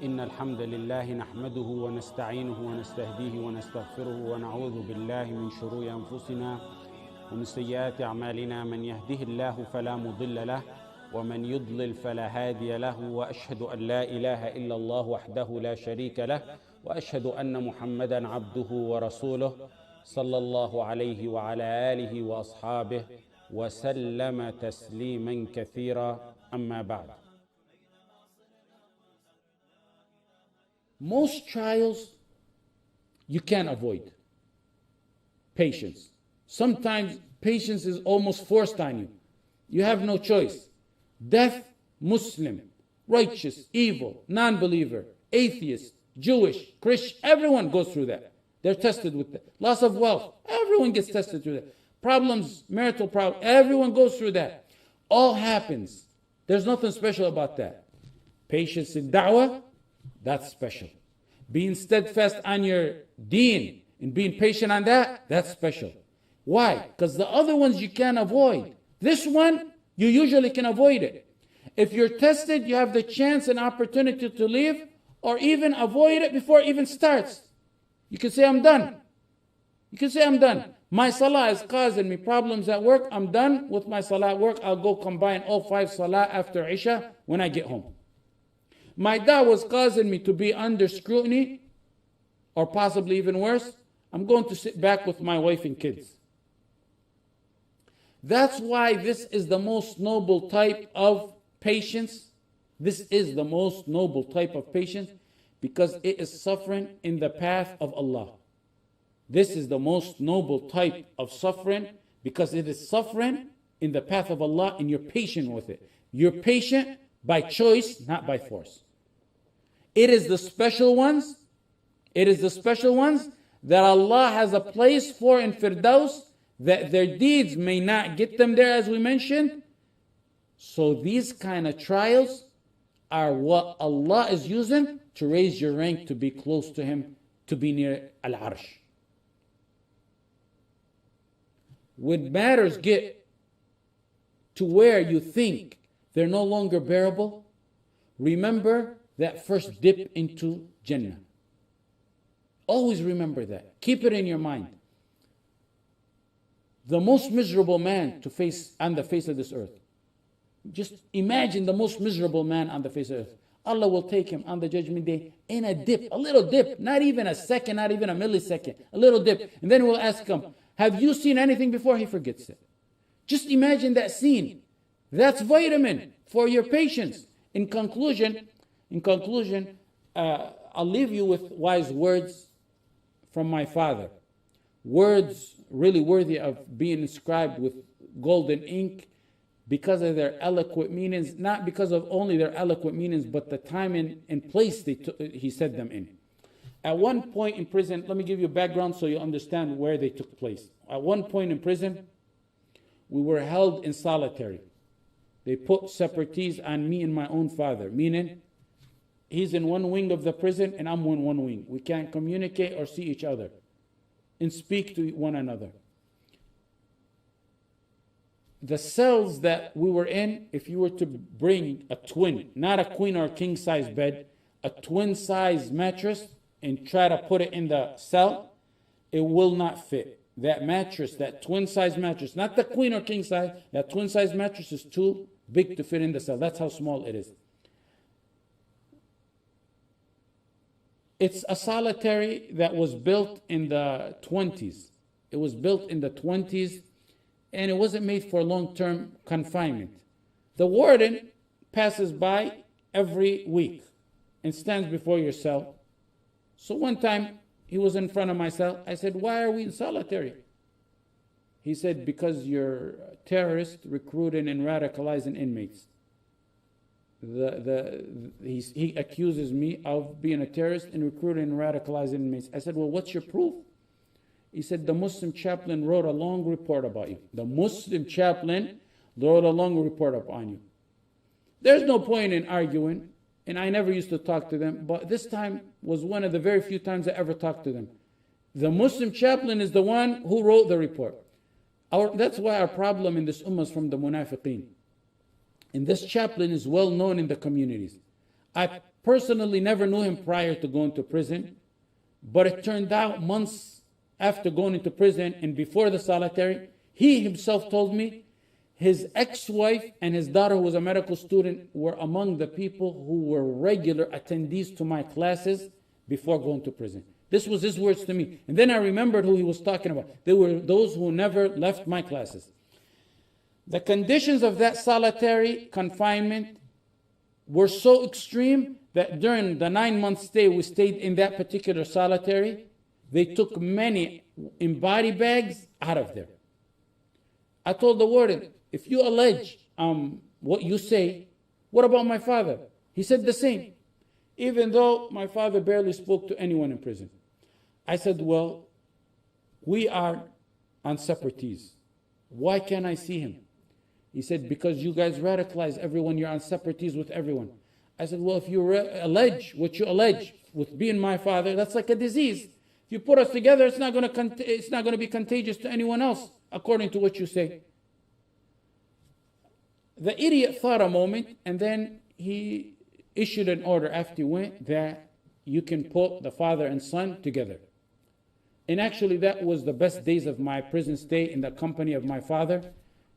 إن الحمد لله نحمده ونستعينه ونستهديه ونستغفره ونعوذ بالله من شرور أنفسنا ومن سيئات أعمالنا. من يهده الله فلا مضل له ومن يضلل فلا هادي له، وأشهد أن لا إله إلا الله وحده لا شريك له، وأشهد أن محمدا عبده ورسوله صلى الله عليه وعلى آله وأصحابه وسلم تسليما كثيرا. أما بعد. Most trials you can't avoid. Patience. Sometimes patience is almost forced on you. You have no choice. Death, Muslim, righteous, evil, non-believer, atheist, Jewish, Christian, everyone goes through that. They're tested with that. Loss of wealth, everyone gets tested through that. Problems, marital problems, everyone goes through that. All happens. There's nothing special about that. Patience in da'wah, that's special. Being steadfast on your deen and being patient on that, that's special. Why? Because the other ones you can't avoid. This one, you usually can avoid it. If you're tested, you have the chance and opportunity to leave or even avoid it before it even starts. You can say, I'm done. You can say, I'm done. My salah is causing me problems at work. I'm done with my salah at work. I'll go combine all 5 salah after Ishaa when I get home. My da'wah was causing me to be under scrutiny, or possibly even worse. I'm going to sit back with my wife and kids. That's why this is the most noble type of patience. This is the most noble type of patience because it is suffering in the path of Allah. This is the most noble type of suffering because it is suffering in the path of Allah and you're patient with it. You're patient by choice, not by force. It is the special ones. It is the special ones that Allah has a place for in Firdaus, that their deeds may not get them there, as we mentioned. So these kind of trials are what Allah is using to raise your rank, to be close to Him, to be near Al-Arsh. When matters get to where you think they're no longer bearable, remember that first dip into Jannah. Always remember that. Keep it in your mind. The most miserable man to face on the face of this earth. Just imagine the most miserable man on the face of earth. Allah will take him on the judgment day in a dip, a little dip, not even a second, not even a millisecond, a little dip. And then we'll ask him, have you seen anything before? He forgets it. Just imagine that scene. That's vitamin for your patience. In conclusion, I'll leave you with wise words from my father. Words really worthy of being inscribed with golden ink because of their eloquent meanings, not because of only their eloquent meanings, but the time and place he said them in. At one point in prison, let me give you a background so you understand where they took place. At one point in prison, we were held in solitary. They put separatists on me and my own father, meaning he's in one wing of the prison and I'm in one wing. We can't communicate or see each other and speak to one another. The cells that we were in, if you were to bring a twin, not a queen or a king size bed, a twin size mattress and try to put it in the cell, it will not fit. That mattress, that twin size mattress, not the queen or king size, that twin size mattress is too big to fit in the cell. That's how small it is. It's a solitary that was built in the 20s. It was built in the 20s and it wasn't made for long-term confinement. The warden passes by every week and stands before your cell. So one time he was in front of my cell. I said, why are we in solitary? He said, because you're terrorists recruiting and radicalizing inmates. He accuses me of being a terrorist and recruiting and radicalizing inmates. I said, well, what's your proof? He said, the Muslim chaplain wrote a long report about you. The Muslim chaplain wrote a long report upon you. There's no point in arguing, and I never used to talk to them, but this time was one of the very few times I ever talked to them. The Muslim chaplain is the one who wrote the report. That's why our problem in this ummah is from the munafiqeen. And this chaplain is well known in the communities. I personally never knew him prior to going to prison, but it turned out months after going into prison and before the solitary, he himself told me his ex-wife and his daughter, who was a medical student, were among the people who were regular attendees to my classes before going to prison. This was his words to me. And then I remembered who he was talking about. They were those who never left my classes. The conditions of that solitary confinement were so extreme that during the 9-month stay we stayed in that particular solitary, they took many in body bags out of there. I told the warden, if you allege what you say, what about my father? He said the same, even though my father barely spoke to anyone in prison. I said, well, we are on separatists. Why can't I see him? He said, because you guys radicalize everyone, you're on separatists with everyone. I said, well, if you allege what you allege with being my father, that's like a disease. If you put us together, it's not going to be contagious to anyone else, according to what you say. The idiot thought a moment, and then he issued an order after he went that you can put the father and son together. And actually, that was the best days of my prison stay in the company of my father.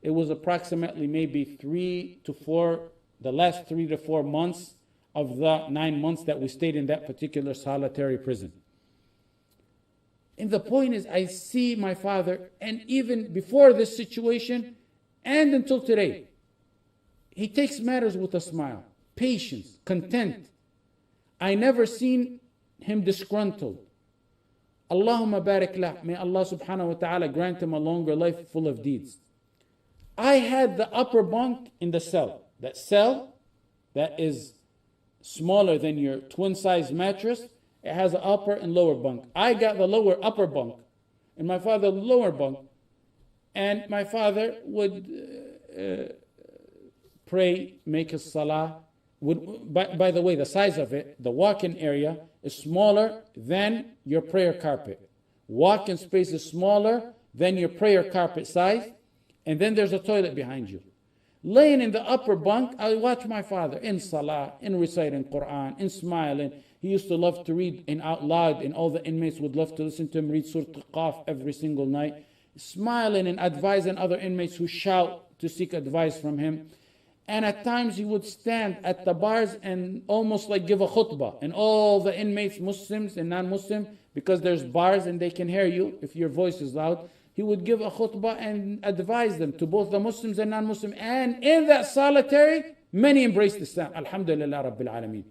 It was approximately maybe the last 3 to 4 months of the 9 months that we stayed in that particular solitary prison. And the point is, I see my father, and even before this situation, and until today, he takes matters with a smile, patience, content. I never seen him disgruntled. Allahumma barik lah. May Allah subhanahu wa ta'ala grant him a longer life full of deeds. I had the upper bunk in the cell. That cell that is smaller than your twin-size mattress, it has an upper and lower bunk. I got the upper bunk, and my father the lower bunk. And my father would pray, make his salah. By the way, the size of it, the walk-in area is smaller than your prayer carpet. Walk-in space is smaller than your prayer carpet size. And then there's a toilet behind you. Laying in the upper bunk, I watch my father in salah, in reciting Quran, in smiling. He used to love to read out loud, and all the inmates would love to listen to him read Surah Al-Qaf every single night. Smiling and advising other inmates who shout to seek advice from him. And at times he would stand at the bars and almost like give a khutbah. And all the inmates, Muslims and non-Muslim, because there's bars and they can hear you if your voice is loud, he would give a khutbah and advise them to both the Muslims and non-Muslim. And in that solitary, many embraced Islam. Alhamdulillah Rabbil Alameen.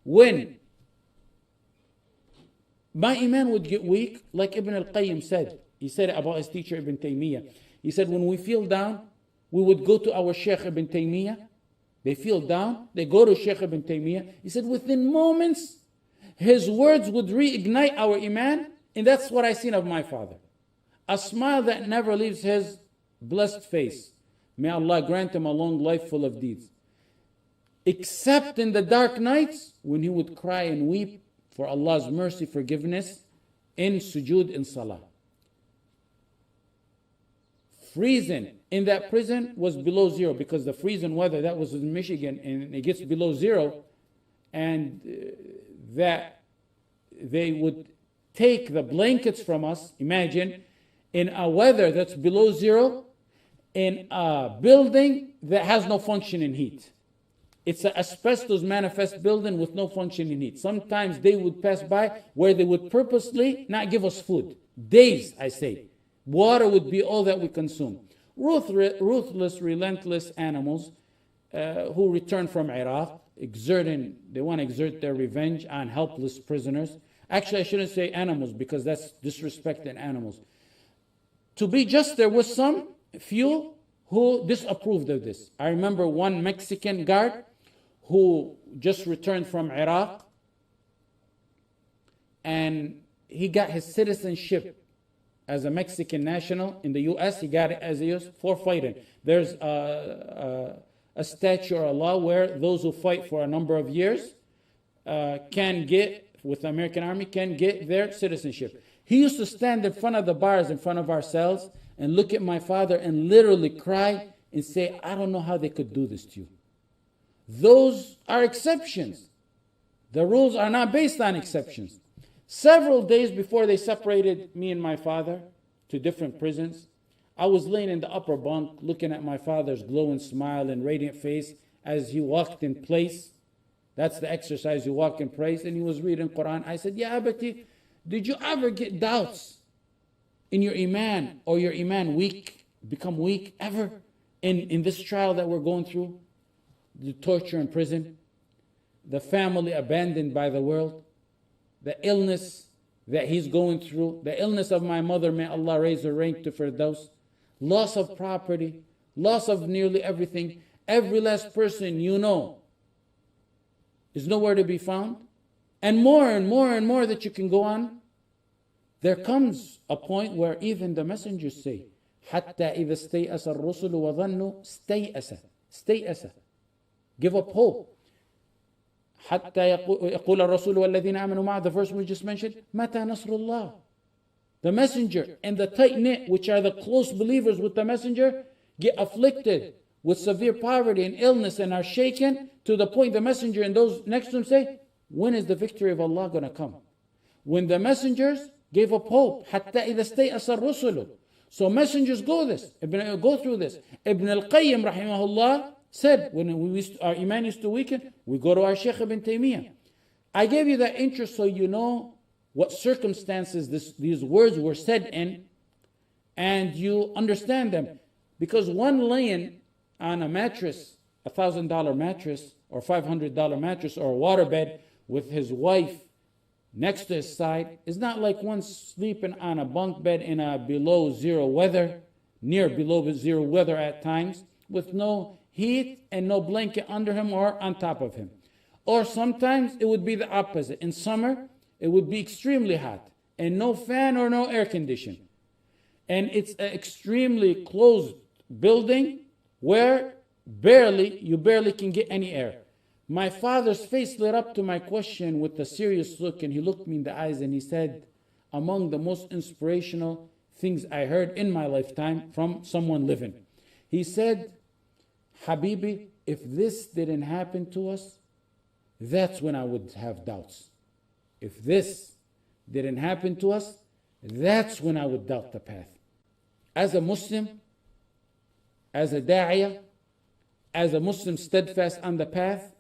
When my iman would get weak, like Ibn al-Qayyim said, he said it about his teacher Ibn Taymiyyah. He said, when we feel down, we would go to our Shaykh Ibn Taymiyyah. They feel down, they go to Shaykh Ibn Taymiyyah. He said, within moments, his words would reignite our iman. And that's what I seen of my father. A smile that never leaves his blessed face. May Allah grant him a long life full of deeds. Except in the dark nights, when he would cry and weep for Allah's mercy, forgiveness, in sujood, in salah. Freezing in that prison was below zero, because the freezing weather, that was in Michigan, and it gets below zero, and that they would take the blankets from us, imagine, in a weather that's below zero, in a building that has no function in heat. It's an asbestos manifest building with no function in heat. Sometimes they would pass by where they would purposely not give us food. Days, I say. Water would be all that we consume. Ruthless, relentless animals who return from Iraq, they want to exert their revenge on helpless prisoners. Actually, I shouldn't say animals, because that's disrespecting animals. To be just, there was some few who disapproved of this. I remember one Mexican guard who just returned from Iraq, and he got his citizenship as a Mexican national in the US. He got it as a US for fighting. There's a statute or a law where those who fight for a number of years can get, with the American Army, can get their citizenship. He used to stand in front of the bars, in front of our cells, and look at my father and literally cry and say, I don't know how they could do this to you. Those are exceptions. The rules are not based on exceptions. Several days before they separated me and my father to different prisons, I was laying in the upper bunk looking at my father's glowing smile and radiant face as he walked in place. That's the exercise, you walk in place, and he was reading Quran. I said, Ya Abati, did you ever get doubts in your Iman, or your Iman become weak ever in this trial that we're going through? The torture in prison, the family abandoned by the world, the illness that he's going through, the illness of my mother, may Allah raise her rank to Firdaus, loss of property, loss of nearly everything. Every last person you know is nowhere to be found, and more and more and more that you can go on. There comes a point where even the messengers say, حَتَّى إِذَا اسْتَيْأَسَ الرُّسُلُ وَظَنُّوا استيأس. Give up hope. حَتَّى يَقُولَ الرَّسُولُ وَالَّذِينَ آمَنُوا مَعَهُ, the verse we just mentioned, مَتَى نَصْرُ اللَّهِ. The messenger and the tight-knit, which are the close believers with the messenger, get afflicted with severe poverty and illness and are shaken to the point the messenger and those next to him say, when is the victory of Allah going to come? When the messengers gave up hope, حَتَّى إِذَا اسْتَيْأَسَ الرُّسُلُ. So messengers go through this. Ibn al-Qayyim rahimahullah said, when our Iman used to weaken, we go to our Shaykh Ibn Taymiyyah. I gave you that intro so you know what circumstances these words were said in, and you understand them. Because one laying on a mattress, $1,000 mattress, or $500 mattress, or a waterbed with his wife next to his side, is not like one sleeping on a bunk bed in a below zero weather, near below zero weather at times, with no heat and no blanket under him or on top of him. Or sometimes it would be the opposite. In summer, it would be extremely hot and no fan or no air condition. And it's an extremely closed building where you barely can get any air. My father's face lit up to my question with a serious look, and he looked me in the eyes and he said, among the most inspirational things I heard in my lifetime from someone living. He said, Habibi, if this didn't happen to us, that's when I would have doubts. If this didn't happen to us, that's when I would doubt the path. As a Muslim, as a da'iyah, as a Muslim steadfast on the path,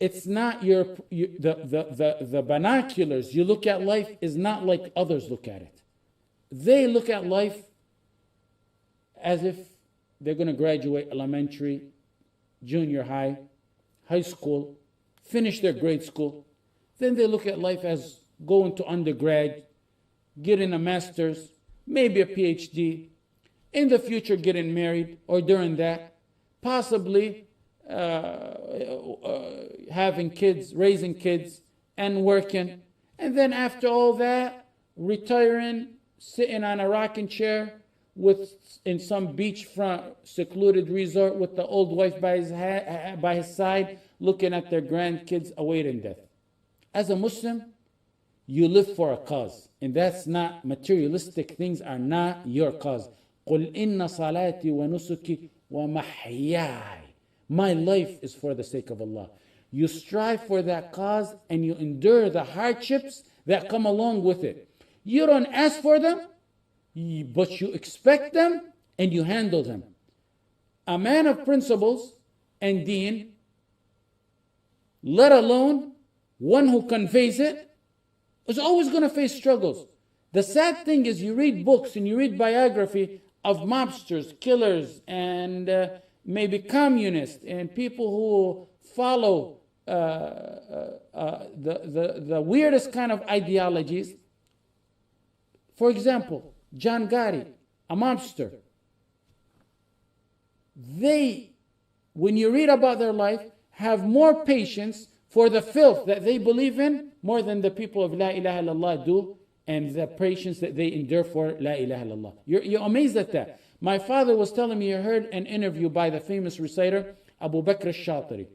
it's not the binoculars you look at life is not like others look at it. They look at life as if they're going to graduate elementary, junior high, high school, finish their grade school. Then they look at life as going to undergrad, getting a master's, maybe a PhD, in the future getting married, or during that, possibly having kids, raising kids, and working. And then after all that, retiring, sitting on a rocking chair in some beachfront secluded resort with the old wife by his side, looking at their grandkids awaiting death. As a Muslim, you live for a cause, and that's not materialistic things are not your cause. قُلْ إِنَّ صَلَاتِي وَنُسُكِي وَمَحْيَاي. My life is for the sake of Allah. You strive for that cause and you endure the hardships that come along with it. You don't ask for them, but you expect them and you handle them. A man of principles and deen, let alone one who conveys it, is always going to face struggles. The sad thing is you read books and you read biography of mobsters, killers, and maybe communists, and people who follow the weirdest kind of ideologies. For example, John Gotti, a mobster. They, when you read about their life, have more patience for the filth that they believe in more than the people of La ilaha illallah do, and the patience that they endure for La ilaha illallah. You're amazed at that. My father was telling me he heard an interview by the famous reciter Abu Bakr al-Shatiri.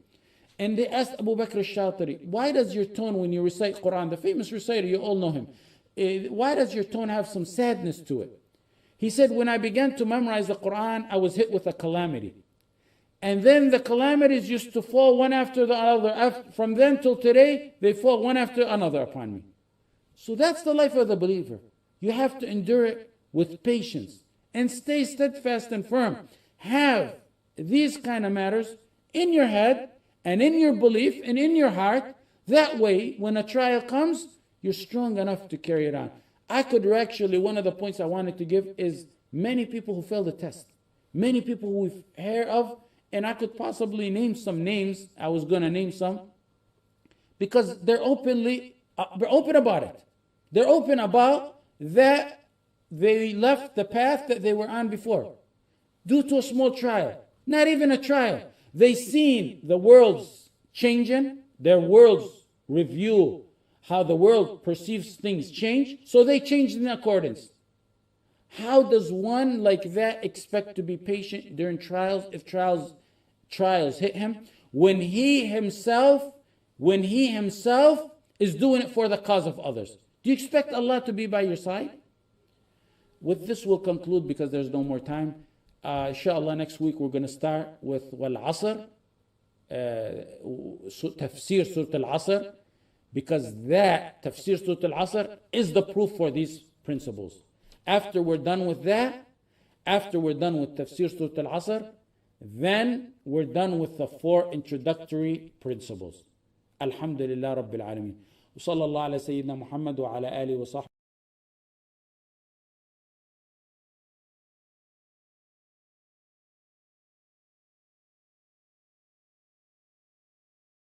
And they asked Abu Bakr al-Shatiri, why does your tone when you recite Quran, the famous reciter, you all know him, why does your tone have some sadness to it? He said, when I began to memorize the Quran, I was hit with a calamity. And then the calamities used to fall one after the other. From then till today, they fall one after another upon me. So that's the life of the believer. You have to endure it with patience and stay steadfast and firm. Have these kind of matters in your head and in your belief and in your heart. That way, when a trial comes, you're strong enough to carry it on. I could actually, one of the points I wanted to give is many people who fail the test. Many people who we've heard of, and I could possibly name some names. I was going to name some. Because they're open about it. They're open about that they left the path that they were on before. Due to a small trial. Not even a trial. They seen the world's changing. Their world's review, how the world perceives things change. So they changed in accordance. How does one like that expect to be patient during trials if trials hit him? When he himself is doing it for the cause of others. Do you expect Allah to be by your side? With this we'll conclude because there's no more time. Inshallah, next week we're going to start with Wal Asr, Tafsir Surah Al-Asr, because that Tafsir Surah Al-Asr is the proof for these principles. After we're done with that, after we're done with Tafsir Surah Al-Asr, then we're done with the 4 introductory principles. Alhamdulillah Rabbil Alameen. وصلى الله على سيدنا محمد وعلى آله وصحبه